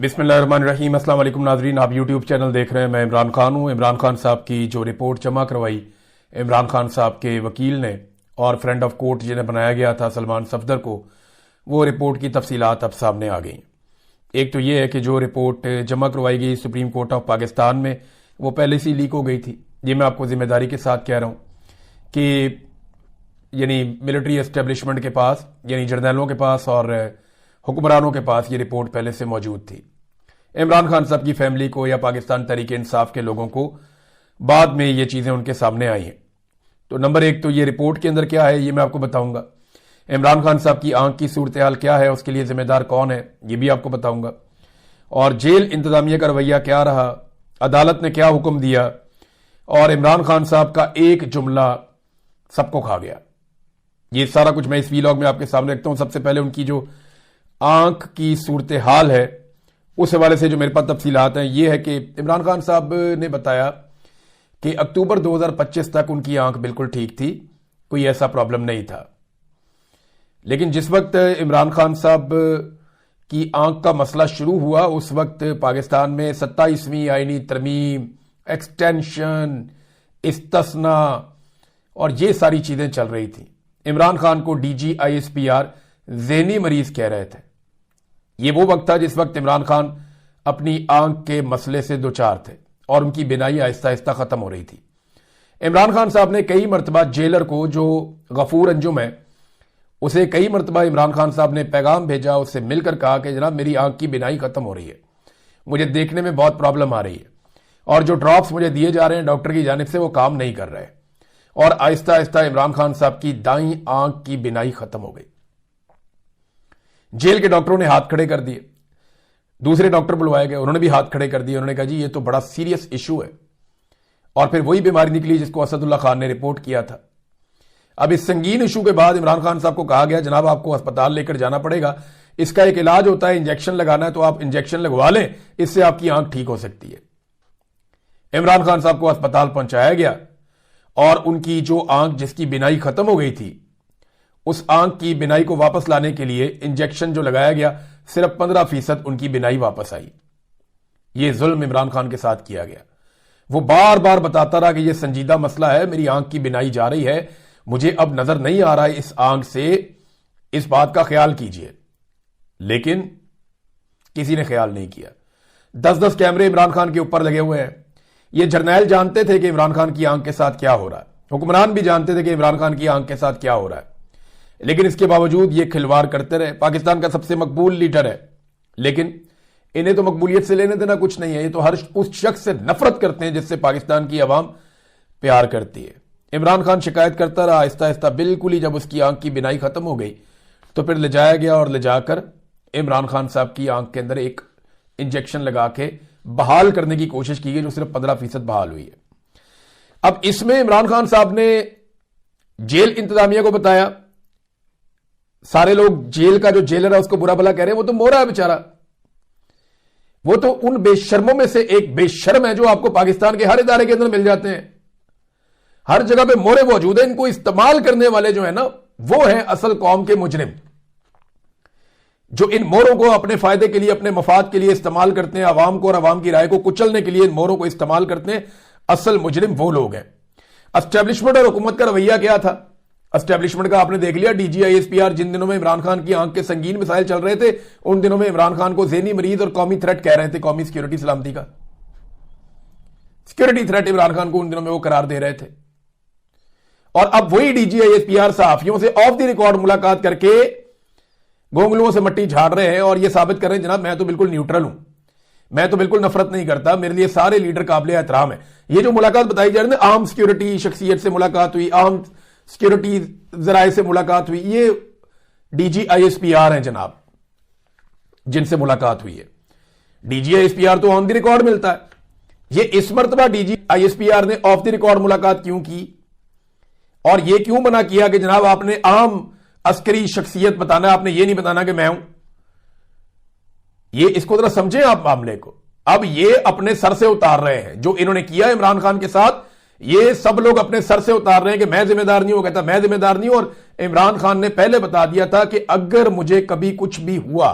بسم اللہ الرحمن الرحیم۔ السلام علیکم ناظرین، آپ یوٹیوب چینل دیکھ رہے ہیں، میں عمران خان ہوں۔ عمران خان صاحب کی جو رپورٹ جمع کروائی عمران خان صاحب کے وکیل نے اور فرینڈ آف کورٹ جنہیں بنایا گیا تھا سلمان صفدر کو، وہ رپورٹ کی تفصیلات اب سامنے آ گئیں۔ ایک تو یہ ہے کہ جو رپورٹ جمع کروائی گئی سپریم کورٹ آف پاکستان میں، وہ پہلے سے لیک ہو گئی تھی۔ یہ میں آپ کو ذمہ داری کے ساتھ کہہ رہا ہوں کہ یعنی ملٹری اسٹیبلشمنٹ کے پاس، یعنی جرنیلوں کے پاس اور حکمرانوں کے پاس یہ رپورٹ پہلے سے موجود تھی۔ عمران خان صاحب کی فیملی کو یا پاکستان تحریک انصاف کے لوگوں کو بعد میں یہ چیزیں ان کے سامنے آئی ہیں۔ تو نمبر ایک تو یہ رپورٹ کے اندر کیا ہے یہ میں آپ کو بتاؤں گا۔ عمران خان صاحب کی آنکھ کی صورتحال کیا ہے، اس کے لیے ذمہ دار کون ہے، یہ بھی آپ کو بتاؤں گا۔ اور جیل انتظامیہ کا رویہ کیا رہا، عدالت نے کیا حکم دیا، اور عمران خان صاحب کا ایک جملہ سب کو کھا گیا۔ یہ سارا کچھ میں اس ویلاگ میں آپ کے سامنے رکھتا ہوں۔ سب سے پہلے ان کی جو آنکھ کی صورتحال ہے اس حوالے سے جو میرے پاس تفصیلات ہیں یہ ہے کہ عمران خان صاحب نے بتایا کہ اکتوبر 2025 تک ان کی آنکھ بالکل ٹھیک تھی، کوئی ایسا پرابلم نہیں تھا۔ لیکن جس وقت عمران خان صاحب کی آنکھ کا مسئلہ شروع ہوا اس وقت پاکستان میں 27ویں آئینی ترمیم، ایکسٹینشن، استثناء اور یہ ساری چیزیں چل رہی تھیں۔ عمران خان کو D G I S P R ذہنی مریض کہہ رہے تھے۔ یہ وہ وقت تھا جس وقت عمران خان اپنی آنکھ کے مسئلے سے دوچار تھے اور ان کی بینائی آہستہ آہستہ ختم ہو رہی تھی۔ عمران خان صاحب نے کئی مرتبہ جیلر کو، جو غفور انجم ہے، اسے کئی مرتبہ عمران خان صاحب نے پیغام بھیجا، اس سے مل کر کہا کہ جناب میری آنکھ کی بینائی ختم ہو رہی ہے، مجھے دیکھنے میں بہت پرابلم آ رہی ہے، اور جو ڈراپس مجھے دیے جا رہے ہیں ڈاکٹر کی جانب سے وہ کام نہیں کر رہے۔ اور آہستہ آہستہ عمران خان صاحب کی دائیں آنکھ کی بینائی ختم ہو گئی۔ جیل کے ڈاکٹروں نے ہاتھ کھڑے کر دیے، دوسرے ڈاکٹر بلوائے گئے، انہوں نے بھی ہاتھ کھڑے کر دیے۔ انہوں نے کہا جی یہ تو بڑا سیریس ایشو ہے، اور پھر وہی بیماری نکلی جس کو اسد اللہ خان نے رپورٹ کیا تھا۔ اب اس سنگین ایشو کے بعد عمران خان صاحب کو کہا گیا جناب آپ کو ہسپتال لے کر جانا پڑے گا، اس کا ایک علاج ہوتا ہے، انجیکشن لگانا ہے تو آپ انجیکشن لگوا لیں، اس سے آپ کی آنکھ ٹھیک ہو سکتی ہے۔ عمران خان صاحب کو ہسپتال پہنچایا گیا اور ان کی جو آنکھ جس کی بینائی ختم ہو گئی تھی، اس آنکھ کی بینائی کو واپس لانے کے لیے انجیکشن جو لگایا گیا صرف 15% ان کی بینائی واپس آئی۔ یہ ظلم عمران خان کے ساتھ کیا گیا۔ وہ بار بار بتاتا رہا کہ یہ سنجیدہ مسئلہ ہے، میری آنکھ کی بینائی جا رہی ہے، مجھے اب نظر نہیں آ رہا ہے اس آنکھ سے، اس بات کا خیال کیجئے۔ لیکن کسی نے خیال نہیں کیا۔ 10 کیمرے عمران خان کے اوپر لگے ہوئے ہیں۔ یہ جرنیل جانتے تھے کہ عمران خان کی آنکھ کے ساتھ کیا ہو رہا ہے، حکمران بھی جانتے تھے کہ عمران خان کی آنکھ کے ساتھ کیا ہو رہا ہے، لیکن اس کے باوجود یہ کھلواڑ کرتے رہے۔ پاکستان کا سب سے مقبول لیڈر ہے، لیکن انہیں تو مقبولیت سے لینے دینا کچھ نہیں ہے، یہ تو ہر اس شخص سے نفرت کرتے ہیں جس سے پاکستان کی عوام پیار کرتی ہے۔ عمران خان شکایت کرتا رہا، آہستہ آہستہ بالکل ہی جب اس کی آنکھ کی بینائی ختم ہو گئی تو پھر لے جایا گیا اور لے جا کر عمران خان صاحب کی آنکھ کے اندر ایک انجیکشن لگا کے بحال کرنے کی کوشش کی گئی، جو صرف 15% بحال ہوئی ہے۔ اب اس میں عمران خان صاحب نے جیل انتظامیہ کو بتایا، سارے لوگ جیل کا جو جیلر ہے اس کو برا بھلا کہہ رہے ہیں، وہ تو مورا ہے بیچارہ، وہ تو ان بے شرموں میں سے ایک بے شرم ہے جو آپ کو پاکستان کے ہر ادارے کے اندر مل جاتے ہیں۔ ہر جگہ پہ مورے موجود ہیں، ان کو استعمال کرنے والے جو ہیں نا وہ ہیں اصل قوم کے مجرم، جو ان موروں کو اپنے فائدے کے لیے، اپنے مفاد کے لیے استعمال کرتے ہیں، عوام کو اور عوام کی رائے کو کچلنے کے لیے ان موروں کو استعمال کرتے ہیں۔ اصل مجرم وہ لوگ ہیں۔ اسٹیبلشمنٹ اور حکومت کا رویہ کیا تھا؟ اسٹیبلشمنٹ کا آپ نے دیکھ لیا، D G I S P R جن دنوں میں عمران خان کی آنکھ کے سنگین مسائل چل رہے تھے ان دنوں میں عمران خان کو ذہنی مریض اور قومی تھریٹ کہہ رہے تھے، قومی سیکیورٹی سلامتی کا سیکیورٹی تھریٹ عمران خان کو ان دنوں میں وہ قرار دے رہے تھے۔ اور اب وہی D G I S P R صحافیوں سے آف دی ریکارڈ ملاقات کر کے گونگلوں سے مٹی جھاڑ رہے ہیں اور یہ ثابت کر رہے ہیں جناب میں تو بالکل نیوٹرل ہوں، میں تو بالکل نفرت نہیں کرتا، میرے لیے سارے لیڈر قابل احترام ہیں۔ یہ جو ملاقات بتائی جا رہی ہے، عام سیکیورٹی شخصیت سے ملاقات ہوئی، عام سیکیورٹی ذرائع سے ملاقات ہوئی، یہ D G I S P R ہیں جناب جن سے ملاقات ہوئی ہے۔ D G I S P R تو آن دی ریکارڈ ملتا ہے، یہ اس مرتبہ D G I S P R نے آف دی ریکارڈ ملاقات کیوں کی، اور یہ کیوں منع کیا کہ جناب آپ نے عام عسکری شخصیت بتانا، آپ نے یہ نہیں بتانا کہ میں ہوں؟ یہ اس کو ذرا سمجھیں آپ معاملے کو۔ اب یہ اپنے سر سے اتار رہے ہیں جو انہوں نے کیا عمران خان کے ساتھ، یہ سب لوگ اپنے سر سے اتار رہے ہیں کہ میں ذمہ دار نہیں ہوں۔ وہ کہتا میں ذمہ دار نہیں ہوں، اور عمران خان نے پہلے بتا دیا تھا کہ اگر مجھے کبھی کچھ بھی ہوا